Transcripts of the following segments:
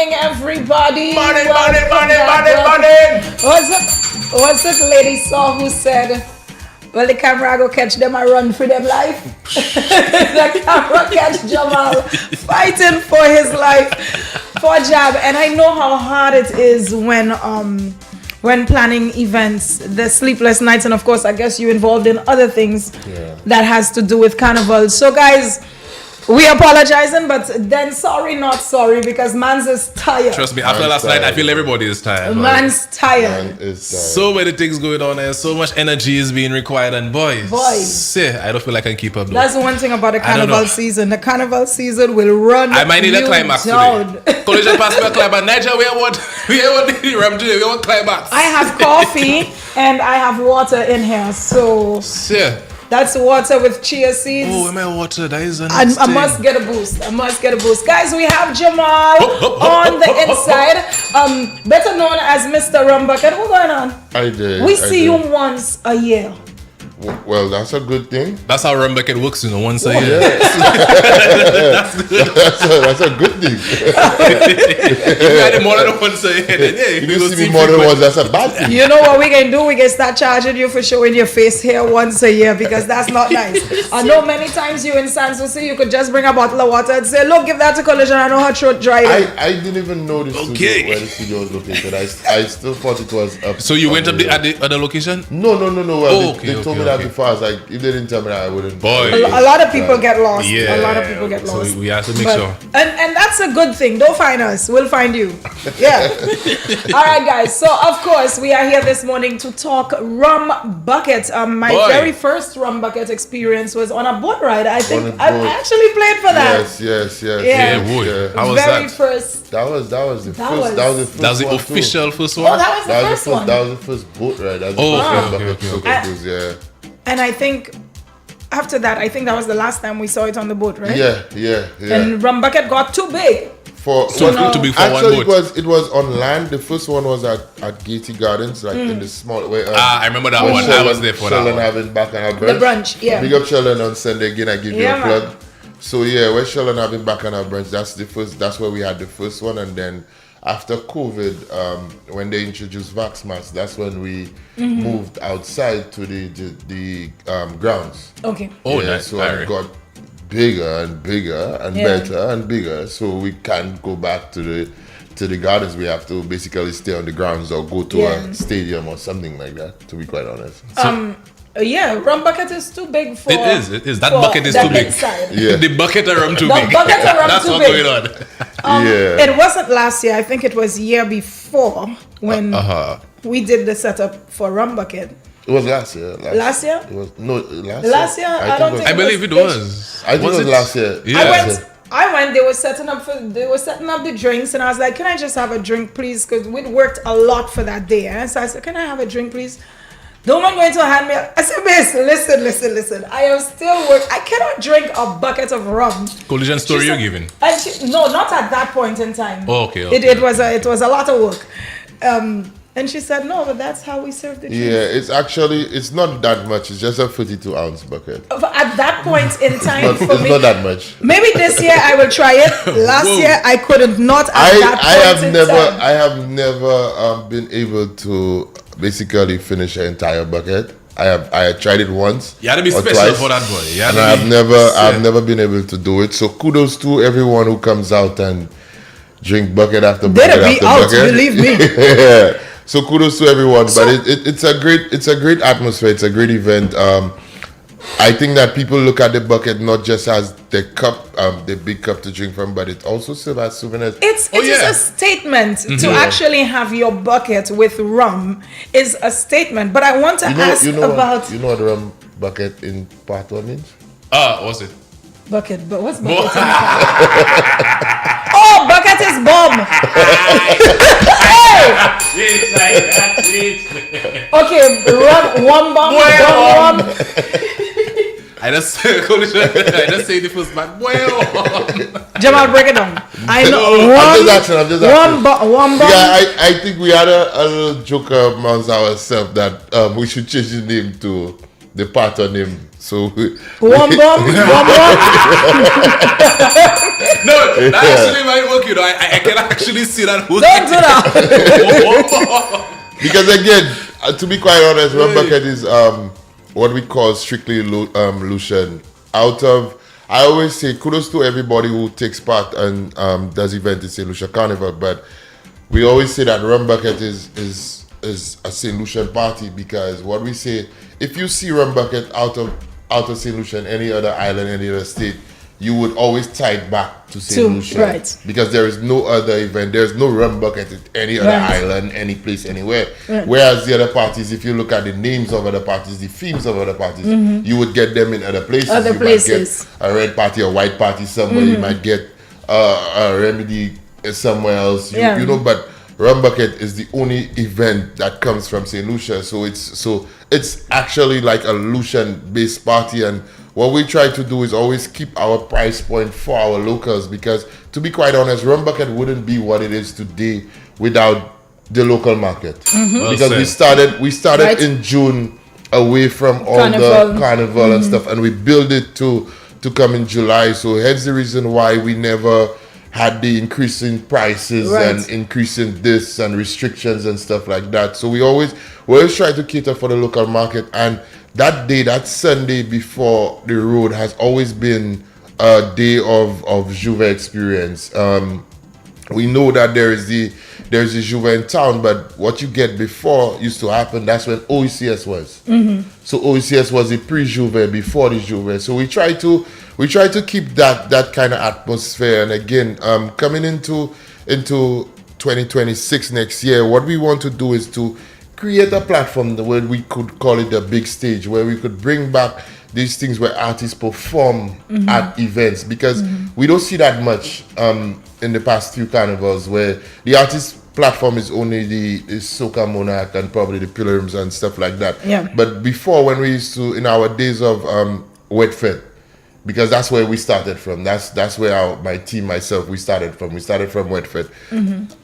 morning, everybody. Morning. Was it Lady Saw who said, well, the camera go catch them and run for them life? The camera catch Jamal fighting for his life for a job. And I know how hard it is when planning events, the sleepless nights, and of course, I guess you're involved in other things that has to do with carnival. So guys, we apologizing, but then sorry, not sorry, because man's is tired. Trust me, after last night, I feel everybody is tired. Man's tired. So many things going on and so much energy is being required, and boys, I don't feel like I can keep up. That's the one thing about the carnival season. The carnival season will run. I might need a climax today. Collision pass me a climax. Niger, we want the rum today. We want climax. I have coffee and I have water in here, so that's water with chia seeds. Oh, am I water? That is I must get a boost. Guys, we have Jamal on the inside, better known as Mr. Rum Bucketttt. What's going on? We see you once a year. Well, that's a good thing. That's how Rum Bucketttt works, once a year. That's a good thing. If you had it more than once a year, then you see me more than once, that's a bad thing. You know what we can do? We can start charging you for showing your face here once a year, because that's not nice. I know many times you in San Jose, you could just bring a bottle of water and say, look, give that to Collision. I know her throat dried. I didn't even know the studio, where the studio was located. I still thought it was up. So you went up at the other location? No. Well, they told me that before. I was like, if they didn't tell me that, I wouldn't. A lot of people get lost. Yeah. A lot of people get lost. So we have to make sure. And that's a good thing. Don't find us. We'll find you. Yeah. All right, guys. So, of course, we are here this morning to talk Rum Bucketttt. My very first Rum Bucketttt experience was on a boat ride. I think I actually played for that. Yes. Yeah. How was very that? First. That was the first. That was the official first one. Oh, that was the first one. That was the first boat ride. That was okay. And I think after that, that was the last time we saw it on the boat, right? Yeah. And Rum Bucketttt got too big. Too big for actually, one boat. it was on land. The first one was at Gaiety Gardens, like in the small way. I remember that one. I was there for Sheldon that one. having back on our brunch. The brunch, yeah. Big up Sheldon on Sunday again. I give you a plug. So we're Sheldon having back on our brunch. That's where we had the first one, and then after COVID, when they introduced Vax Mask, that's when we moved outside to the grounds. Okay. Nice. So it got bigger and bigger and better and bigger. So we can't go back to the gardens. We have to basically stay on the grounds or go to a stadium or something like that, to be quite honest. Rum Bucketttt is too big for. It is. That bucket is too big. Yeah. The bucket of rum too big. The bucket of rum That's too what's big. going on. It wasn't last year. I think it was year before when we did the setup for Rum Bucketttt. It was last year. Last year? It was last year. I believe it was. I think it was last year. Yeah. I went. They were setting up the drinks, and I was like, "Can I just have a drink, please?" Because we'd worked a lot for that day. So I said, "Can I have a drink, please?" The woman going to hand me. I said, "Miss, listen. I am still work. I cannot drink a bucket of rum." Collision story you're giving? No, not at that point in time. Oh, okay. It was a lot of work. And she said, "No, but that's how we serve the drinks." Yeah, it's not that much. It's just a 42-ounce bucket. At that point in time, it's not that much. Maybe this year I will try it. Last year I couldn't. Not at that point in time. I have never been able to basically finish an entire bucket. I tried it once. You had to be special twice, for that boy. And I've never been able to do it. So kudos to everyone who comes out and drink bucket after bucket after bucket. Believe me. Yeah. So kudos to everyone, but it's a great atmosphere. It's a great event. I think that people look at the bucket not just as the cup, the big cup to drink from, but it also serves as souvenirs. It is a statement to actually have your bucket with rum is a statement. But I want to ask about. You know what rum bucket in Patois means? What's it? Bucket, but what's bucket? Oh, bucket is bomb. Okay, one bomb. I just say the first man. Jamal, break it down. I know. I'm just asking. One bomb. Yeah, I think we had a little joke amongst ourselves that we should change the name to the pattern name. So Wom bum. No, that actually might work, you know. I can actually see that. Don't do that. Because again, to be quite honest, Rum Bucketttt is what we call strictly Lucian. I always say kudos to everybody who takes part and does event in St. Lucia Carnival, but we always say that Rum Bucketttt is a St. Lucian party, because what we say, if you see Rum Bucketttt out of St. Lucia and any other island, any other state, you would always tie it back to St. Lucia. Right. Because there is no other event, there's no Rum Bucketttt at any other island, any place, anywhere. Right. Whereas the other parties, if you look at the names of other parties, the themes of other parties, you would get them in other places. You might get a red party, a white party somewhere, you might get a remedy somewhere else, you know, but Rum Bucketttt is the only event that comes from St. Lucia, so it's actually like a Lucian-based party. And what we try to do is always keep our price point for our locals, because to be quite honest, Rum Bucketttt wouldn't be what it is today without the local market. Because we started in June away from all the carnival and stuff, and we built it to come in July. So hence the reason why we never had the increasing prices and increasing this and restrictions and stuff like that. So we always try to cater for the local market. And that day, that Sunday before the road, has always been a day of Juve experience. We know that there's the Juve in town, but what you get before used to happen. That's when OECS was. So OECS was the pre-Juve, before the Juve. So we try to keep that kind of atmosphere. And again, coming into 2026 next year, what we want to do is to create a platform where we could call it a big stage, where we could bring back these things where artists perform at events, because we don't see that much in the past few carnivals, where the artist platform is only the Soca Monarch and probably the Pilgrims and stuff like that. But before, when we used to, in our days of Wetfed, because that's where we started from. That's where my team, myself, we started from. We started from Wetfed.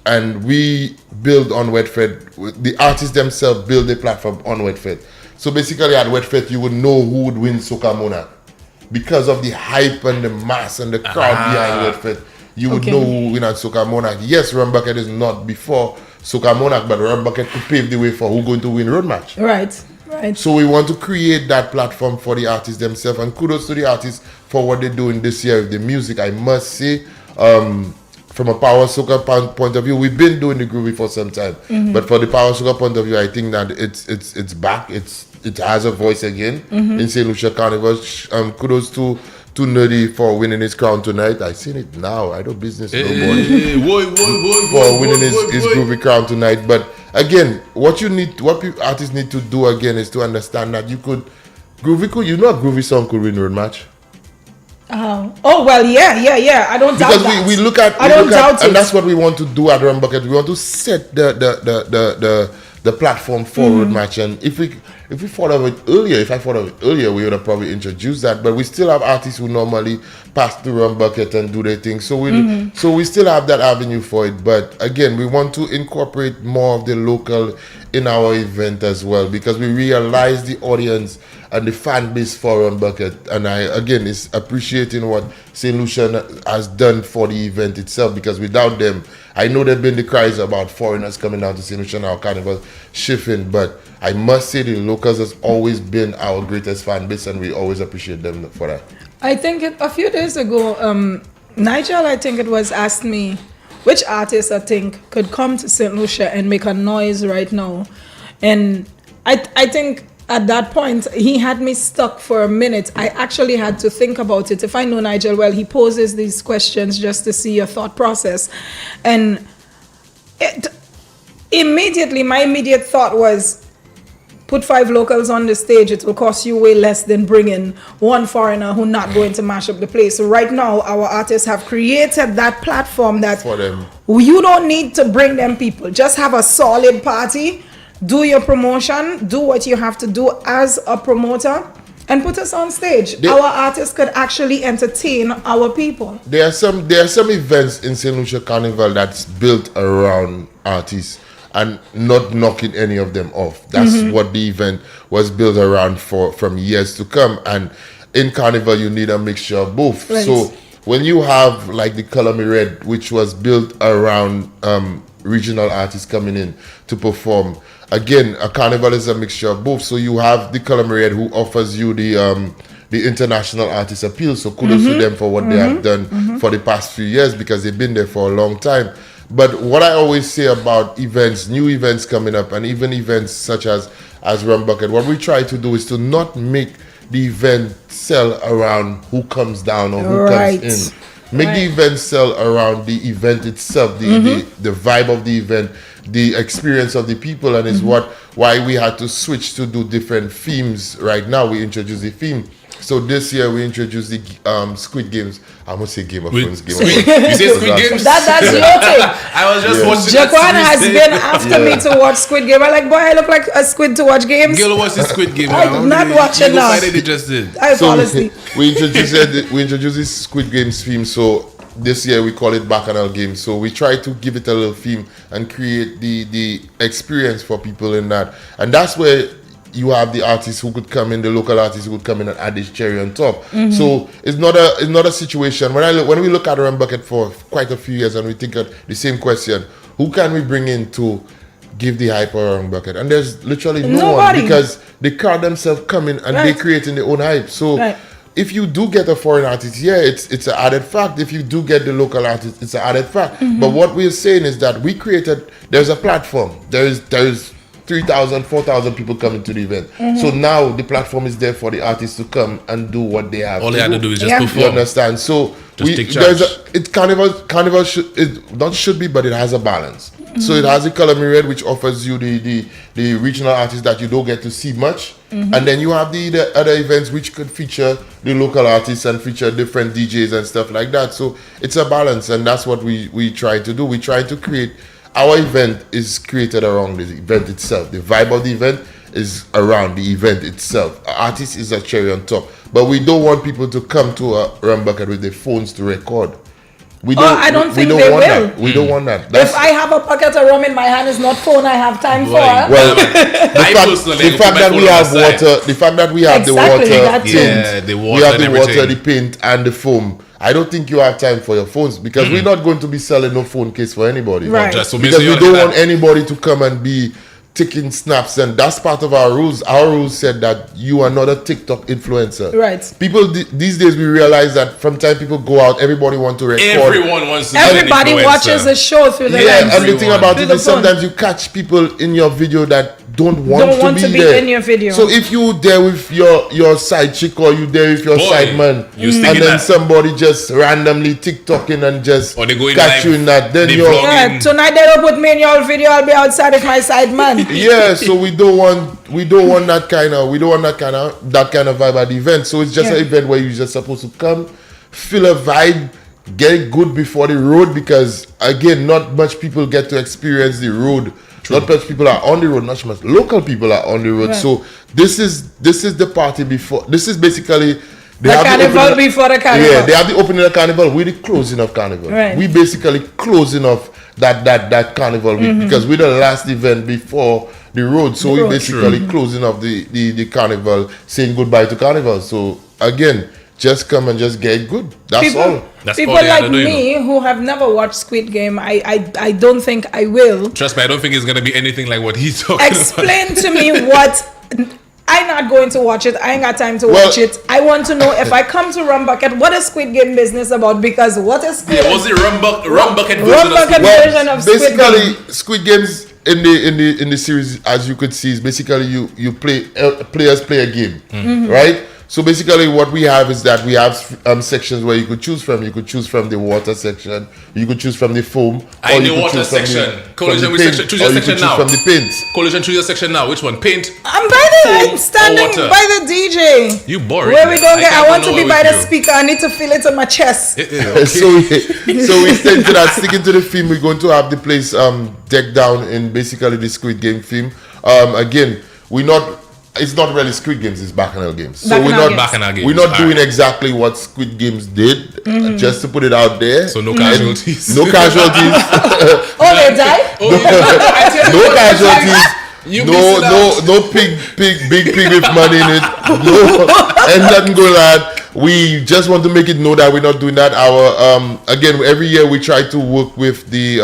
And we build on Wetfed. The artists themselves build the platform on Wetfed. So basically at Wetfed, you would know who would win Soca Monarch. Because of the hype and the mass and the crowd behind Wetfed, you would know who would win at Soca Monarch. Yes, Rum Bucketttt is not before Soca Monarch, but Rum Bucketttt could pave the way for who's going to win road match. Right. So we want to create that platform for the artists themselves, and kudos to the artists for what they're doing this year with the music. I must say, from a Power Soca point of view, we've been doing the groovy for some time, but for the Power Soca point of view, I think that it's back. It has a voice again in St. Lucia Carnival. Kudos to Nerdy for winning his crown tonight. I seen it now. I don't business no more. For winning his groovy crown tonight. But again, what artists need to do again is to understand that you know a groovy song could win road match. Oh well, yeah. I don't doubt that. Because we look at and that's what we want to do at Rum Bucketttt. We want to set the platform for road match. And if I thought of it earlier, we would have probably introduced that. But we still have artists who normally pass through Rum Bucketttt and do their thing. So we still have that avenue for it. But again, we want to incorporate more of the local in our event as well, because we realize the audience and the fan base for Rum Bucketttt. And is appreciating what St. Lucia has done for the event itself, because without them, I know there have been the cries about foreigners coming down to St. Lucia now, carnival shifting, but I must say the locals has always been our greatest fan base, and we always appreciate them for that. I think a few days ago, Nigel, I think it was, asked me which artist I think could come to St. Lucia and make a noise right now. And I think at that point, he had me stuck for a minute. I actually had to think about it. If I know Nigel well, he poses these questions just to see your thought process. And my immediate thought was, put 5 locals on the stage, it will cost you way less than bringing one foreigner who's not going to mash up the place. So right now, our artists have created that platform that for them. You don't need to bring them people. Just have a solid party, do your promotion, do what you have to do as a promoter, and put us on stage. Our artists could actually entertain our people. There are some events in St. Lucia Carnival that's built around artists. and not knocking any of them off. That's what the event was built around from years to come. And in Carnival, you need a mixture of both. Right. So when you have like the Color Me Red, which was built around regional artists coming in to perform, again, a carnival is a mixture of both. So you have the Color Me Red, who offers you the international artist appeal. So kudos to them for what they have done for the past few years, because they've been there for a long time. But what I always say about events, new events coming up, and even events such as Rum Bucketttt, what we try to do is to not make the event sell around who comes down or who comes in. Make the event sell around the event itself, the vibe of the event, the experience of the people, and is why we had to switch to do different themes. Right now, we introduced the theme. So this year we introduced the Squid Games. I must say Game of Thrones. You say Squid Games? That's your thing. I was just watching Jaquan has been after me to watch Squid Game. I'm like, boy, I look like a squid to watch games. Girl, watch the Squid Game. I'm not watching now. I just did. I fall asleep. We introduced this Squid Games theme. So this year we call it Bacchanal Games. So we try to give it a little theme and create the experience for people in that. And that's where you have the artists who could come in, the local artists who could come in and add this cherry on top. So it's not a situation. When we look at Rum Bucketttt for quite a few years and we think of the same question, who can we bring in to give the hype for Rum Bucketttt? And there's literally no one, because the crowd themselves come in and they creating their own hype. So if you do get a foreign artist, it's an added fact. If you do get the local artist, it's an added fact. But what we're saying is that there's a platform. There is 3,000, 4,000 people coming to the event. So now the platform is there for the artists to come and do what they have. All they have to do is just perform. You understand? So Carnival should be, but it has a balance. So it has the Color Me Red, which offers you the regional artists that you don't get to see much. And then you have the other events which could feature the local artists and feature different DJs and stuff like that. So it's a balance, and that's what we try to do. We try to create. Our event is created around the event itself. The vibe of the event is around the event itself. An artist is a cherry on top. But we don't want people to come to a Rum Bucketttt with their phones to record. I don't think they will. That. We don't want that. If I have a bucket of rum in my hand, it's not phone I have time for. Well, the fact that we have water, the fact that we have the water, the paint, and the foam, I don't think you have time for your phones, because we're not going to be selling no phone case for anybody. Right. Because we don't want anybody to come and be taking snaps, and that's part of our rules. Our rules said that you are not a TikTok influencer. Right. People these days, we realize that from time people go out, everybody wants to record. Everyone wants to. Everybody watches the show through the lens. And the thing about it is sometimes you catch people in your video that don't want to be there in your video. So if you there with your side chick, or you there with your side man, and then somebody just randomly TikToking and just catch you in that, then you're tonight they don't put me in your video, I'll be outside with my side man. So we don't want that kind of vibe at the event. So it's just an event where you're just supposed to come, feel a vibe, get it good before the road, because again, not much people get to experience the road. True. Not much people are on the road, not much local people are on the road. Right. So this is the party before. This is basically the carnival before the carnival. Yeah, they have the opening of carnival, we're the closing of carnival. Right. We basically closing off that carnival week, because we're the last event before the road. So we're basically closing off the carnival, saying goodbye to carnival. So again, just come and just get good. That's all. People like me who have never watched Squid Game, I don't think I will. Trust me, I don't think it's going to be anything like what he's talking about. Explain to me what... I'm not going to watch it. I ain't got time to watch it. I want to know, if I come to Rum Bucketttt, what is Squid Game business about? Because what is Squid Game? Was it Rum Bucketttt version of Squid Game? Basically, Squid Games in the series, as you could see, is basically you players play a game, right? So basically what we have is that we have sections where you could choose from. You could choose from the water section, you could choose from the foam, or you could choose section. Coalition, which section? Choose your section now. From the paint. Coalition, choose your section now. Which one? Paint. I'm standing by the DJ. You boring. Where we don't get, I want to be by the speaker. I need to feel it on my chest. Okay. So we stay to that, sticking to the theme. We're going to have the place decked down in basically the Squid Game theme. Again, we're not it's not really Squid Games, it's Bacchanal Games. So Bacchanal Games. We're not doing exactly what Squid Games did, just to put it out there. So no casualties. No casualties. They died? No casualties. No big pig with money in it. No, and nothing going on. We just want to make it know that we're not doing that. Our again, every year we try to work with the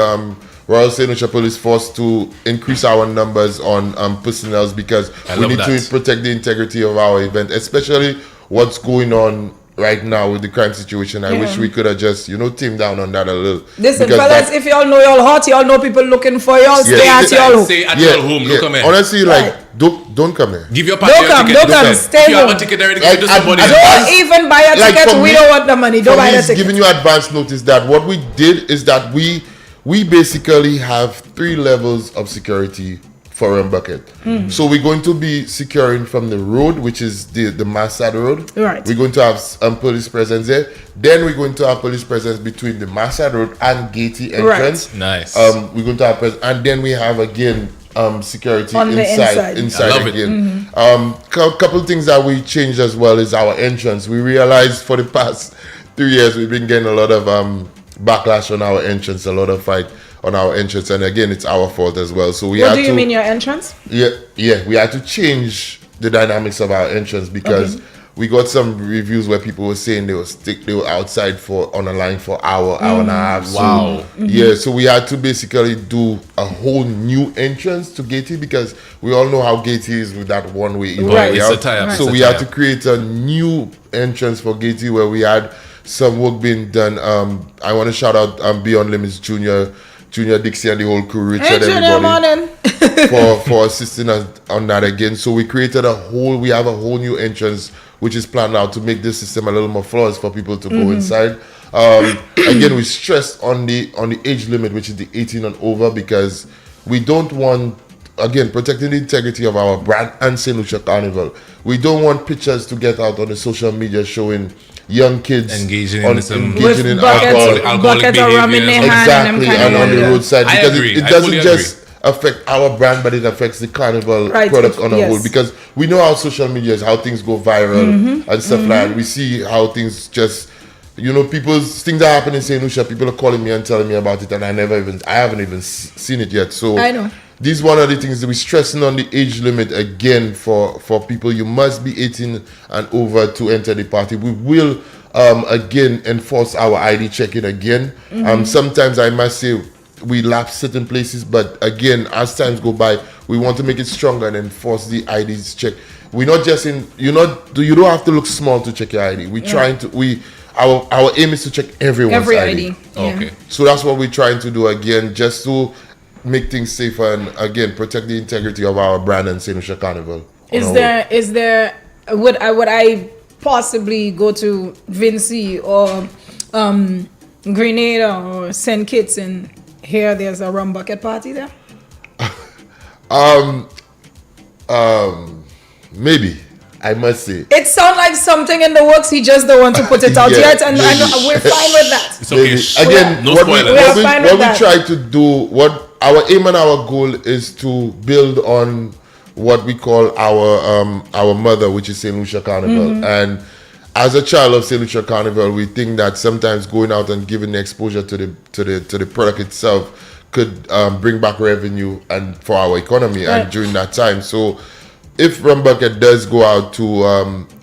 Royal St. Lucia Police Force to increase our numbers on personnel because we need to protect the integrity of our event, especially what's going on right now with the crime situation. I wish we could have just, teamed down on that a little. Listen, fellas, if y'all know y'all hot, y'all know people looking for y'all, stay at y'all home. Stay at your home, don't come here. Honestly, don't come here. Give your party ticket. Don't come, stay home. If you have a ticket already, give it to somebody. Don't even buy a ticket, we don't want the money. Don't buy the ticket. Giving you advance notice that what we did is that we basically have 3 levels of security for Rum Bucketttt. So we're going to be securing from the road, which is the Massad Road. Right. We're going to have police presence there. Then we're going to have police presence between the Massad Road and Gatey entrance. Right. Nice. We're going to have presence, and then we have again security on inside again. Couple of things that we changed as well is our entrance. We realized for the past 3 years we've been getting a lot of backlash on our entrance, a lot of fight on our entrance, and again it's our fault as well. So what do you mean your entrance? Yeah, we had to change the dynamics of our entrance because we got some reviews where people were saying they were outside on a line for hour and a half. Wow. So, so we had to basically do a whole new entrance to Gatey because we all know how Gatey is with that one way. Right. So we had to create a new entrance for Gatey where we had some work being done. I want to shout out Beyond Limits Junior Dixie and the whole crew, Richard, everybody, for assisting us on that again. So we created we have a whole new entrance which is planned out to make this system a little more flawless for people to go inside. Again, we stress on the age limit, which is the 18 and over, because we don't want, again, protecting the integrity of our brand and St. Lucia Carnival. We don't want pictures to get out on the social media showing young kids engaging in alcohol, buckets of rum in their hand, exactly, and on the roadside, because it doesn't just affect our brand, but it affects the carnival product on a whole. Because we know how social media is, how things go viral and stuff like that. We see how things just, things that happen in St. Lucia. People are calling me and telling me about it, and I haven't even seen it yet. So I know. This is one of the things that we're stressing on the age limit again for people. You must be 18 and over to enter the party. We will again enforce our ID checking again. Sometimes I must say we lapse certain places, but again, as times go by, we want to make it stronger and enforce the IDs check. We're not just you don't have to look small to check your ID. We're trying to our aim is to check everyone's ID. Okay. So that's what we're trying to do again, just to make things safer and again protect the integrity of our brand and St. Lucia Carnival. Would I possibly go to Vinci or Grenada or St. Kitts and hear there's a Rum Bucketttt party there? Maybe, I must say. It sounds like something in the works. He just don't want to put it out yet, and we're fine with that. It's okay. Again, no what spoilers. we try to do, what our aim and our goal is to build on what we call our mother, which is St. Lucia Carnival. And as a child of St. Lucia Carnival, we think that sometimes going out and giving the exposure to the product itself could bring back revenue and for our economy and during that time. So if Rum Bucketttt does go out to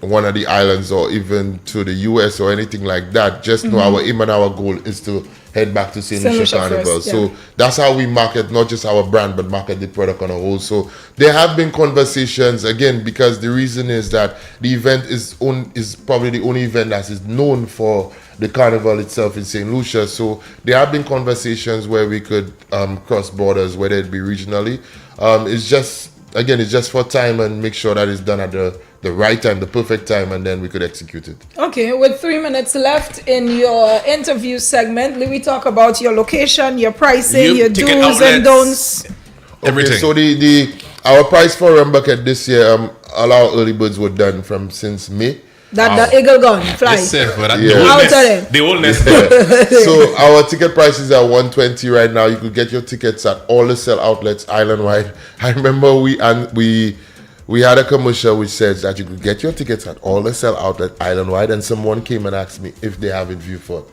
one of the islands or even to the US or anything like that, just know our aim and our goal is to head back to St. Lucia Carnival. So that's how we market not just our brand, but market the product on a whole. So there have been conversations, again, because the reason is that the event is probably the only event that is known for the carnival itself in St. Lucia. So there have been conversations where we could cross borders, whether it be regionally. It's just for time and make sure that it's done at the right time, the perfect time, and then we could execute it. Okay, with 3 minutes left in your interview segment, let me talk about your location, your pricing, your do's and don'ts. Everything. Okay, so our price for Rum Bucketttt this year, all our early birds were done since May. The eagle gone, fly. Yes, sir, the whole nest. So our ticket prices are $120 right now. You could get your tickets at all the sell outlets island wide. I remember we we had a commercial which says that you could get your tickets at all the sell outlet island-wide, and someone came and asked me if they have in Viewfort.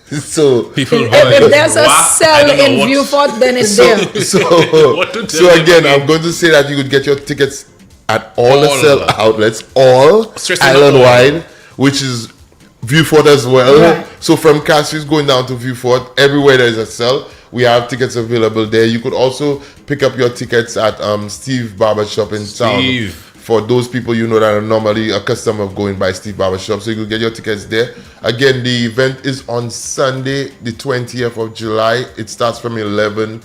So people, if there's a cell in Viewfort, then it's there. So again, I'm going to say that you could get your tickets at all the sell outlets, all island-wide, which is Viewfort as well. Right. So from Cassie's going down to Viewfort, everywhere there's a cell, we have tickets available there. You could also pick up your tickets at Steve Barbershop in town. For those people you know that are normally a customer of going by Steve Barbershop, so you could get your tickets there. Again, the event is on Sunday, the 20th of July. It starts from 11,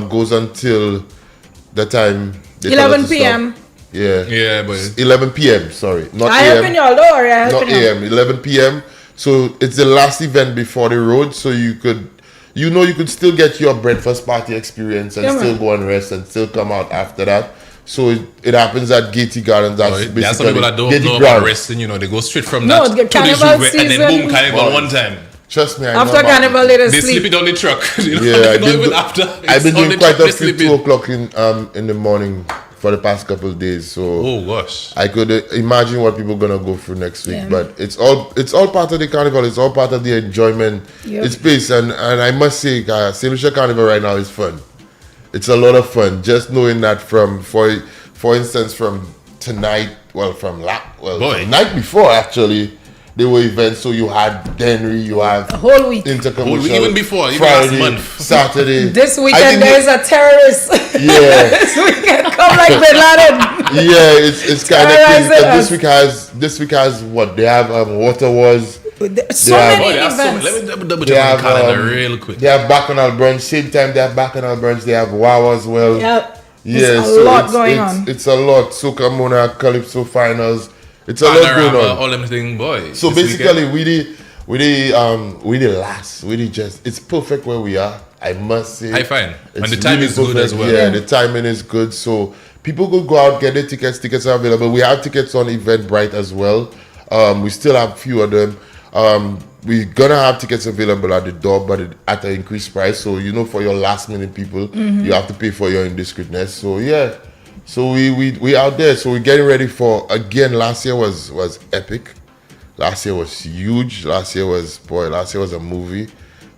goes until the time. 11 p.m. Yeah, but 11 p.m. Sorry, not I AM. Open your door, yeah, not AM. 11 p.m. So it's the last event before the road, so you could still get your breakfast party experience and still go and rest and still come out after that. So it happens at Gaiety Gardens. There are some people that don't know about resting. They go straight from that to the Carnival Juve, season, and then boom, Carnival one time. Trust me, after Carnival they sleep it on the truck. I've been doing quite a few 2 o'clock in the morning for the past couple of days. So oh gosh, I could imagine what people are gonna go through next week. But it's all part of the carnival. It's all part of the enjoyment. It's pace, and I must say, St. Lucia Carnival right now is fun. It's a lot of fun. Just knowing that for instance, from tonight, from the night before actually, there were events. So you had Denry, you have a whole week, intercommercial, even before, even Friday, last month, Saturday. This weekend there is a terrorist. Yeah, this weekend come like Bin Laden. Yeah, it's kind of crazy. This week has what they have Water Wars. So many events. Let me double check my calendar real quick. They have Bacchanal Brunch. Same time they have Bacchanal Brunch. They have Wow as well. Yep. Yeah, a lot going on. It's a lot. Soca Mona, Calypso Finals. It's a lot going on. All everything, boys. So basically, it's perfect where we are. I must say. I find. And the timing is good as well. Yeah, the timing is good. So people could go out, get the tickets. Tickets are available. We have tickets on Eventbrite as well. We still have a few of them. We're gonna have tickets available at the door, but at an increased price. So for your last minute people, you have to pay for your indiscreetness. So yeah, so we out there. So we're getting ready for again. Last year was epic. Last year was huge. Last year was a movie.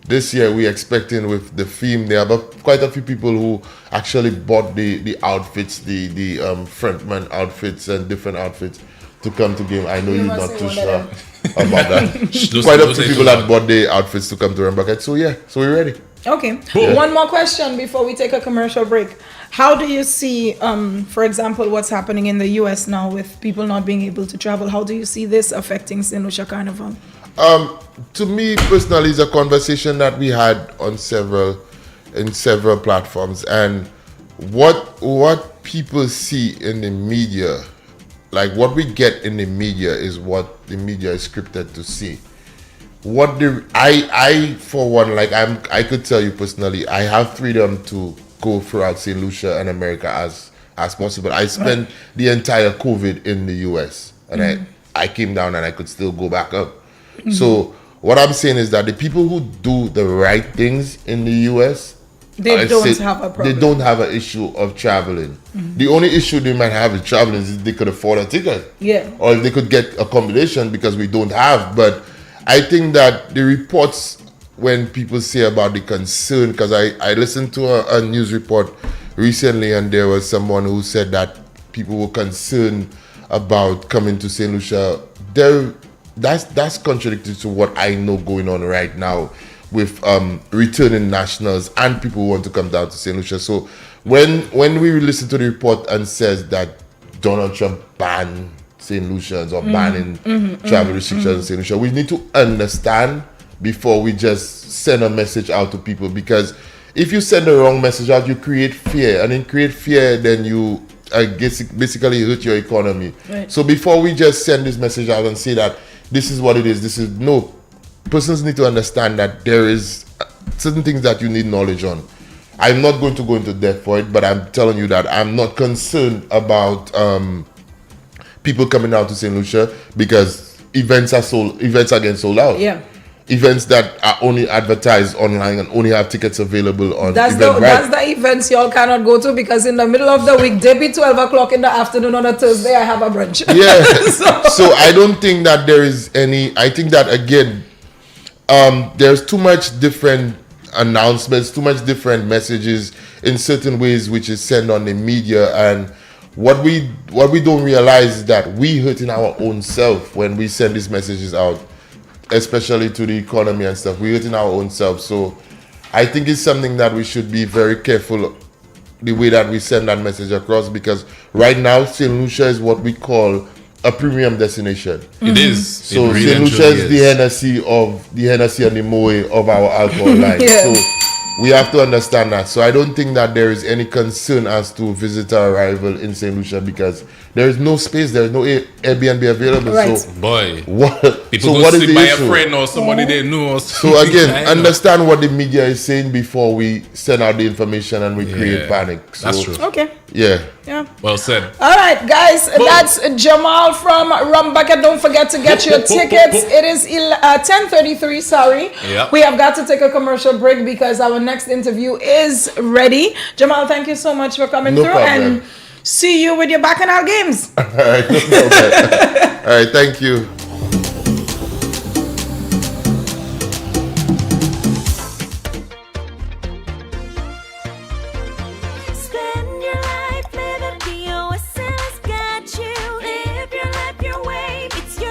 This year we're expecting with the theme. There are quite a few people who actually bought the outfits, the frontman outfits and different outfits to come to game. I know you're not too sure about that. Quite a few people that bought the outfits to come to Rum Bucketttt. So yeah, so we're ready. Okay. Yeah. One more question before we take a commercial break. How do you see, for example, what's happening in the US now with people not being able to travel? How do you see this affecting St. Lucia Carnival? To me personally, it's a conversation that we had on several platforms, and what people see in the media. Like what we get in the media is what the media is scripted to see. I for one, I could tell you personally, I have freedom to go throughout St. Lucia and America as possible. I spent the entire COVID in the US, and I came down and I could still go back up. So what I'm saying is that the people who do the right things in the US, they don't have a problem. They don't have an issue of traveling. The only issue they might have with traveling is if they could afford a ticket. Yeah. Or if they could get accommodation, because we don't have. But I think that the reports, when people say about the concern, because I listened to a news report recently, and there was someone who said that people were concerned about coming to St. Lucia. That's contradictory to what I know going on right now with returning nationals and people who want to come down to St. Lucia. So when we listen to the report and says that Donald Trump banned St. Lucians or banning travel restrictions in St. Lucia, we need to understand before we just send a message out to people, because if you send the wrong message out, you create fear, and in create fear, then you basically hurt your economy. Right. So before we just send this message out and say that this is what it is, persons need to understand that there is certain things that you need knowledge on. I'm not going to go into depth for it, but I'm telling you that I'm not concerned about people coming out to St. Lucia, because events are getting sold out. Yeah. events that are only advertised online and only have tickets available on that's the events y'all cannot go to, because in the middle of the week, they be 12 o'clock in the afternoon on a Thursday, I have a brunch. Yeah. So I don't think that there is any. I think that again, there's too much different announcements, too much different messages in certain ways which is sent on the media, and what we don't realize is that we hurting our own self when we send these messages out, especially to the economy and stuff. We hurting our own self. So I think it's something that we should be very careful the way that we send that message across, because right now St. Lucia is what we call a premium destination. It is. So St. Lucia is the Hennessy and the Moe of our alcohol line. Yeah. So we have to understand that. So I don't think that there is any concern as to visitor arrival in St. Lucia, because there is no space, there is no Airbnb available. Right. So boy, what? People So go what is sleep the by issue? a friend or somebody they know. Or So again, understand what the media is saying before we send out the information and we create panic. So, That's true. Okay. Yeah. Yeah. Well said. All right, guys, that's Jamal from Rum Bucketttt. Don't forget to get your tickets. It is 10:33. Sorry, Yep. we have got to take a commercial break because our next interview is ready. Jamal, thank you so much for coming No through, problem. and see you with your Bacchanal games. All right. All right. Thank you.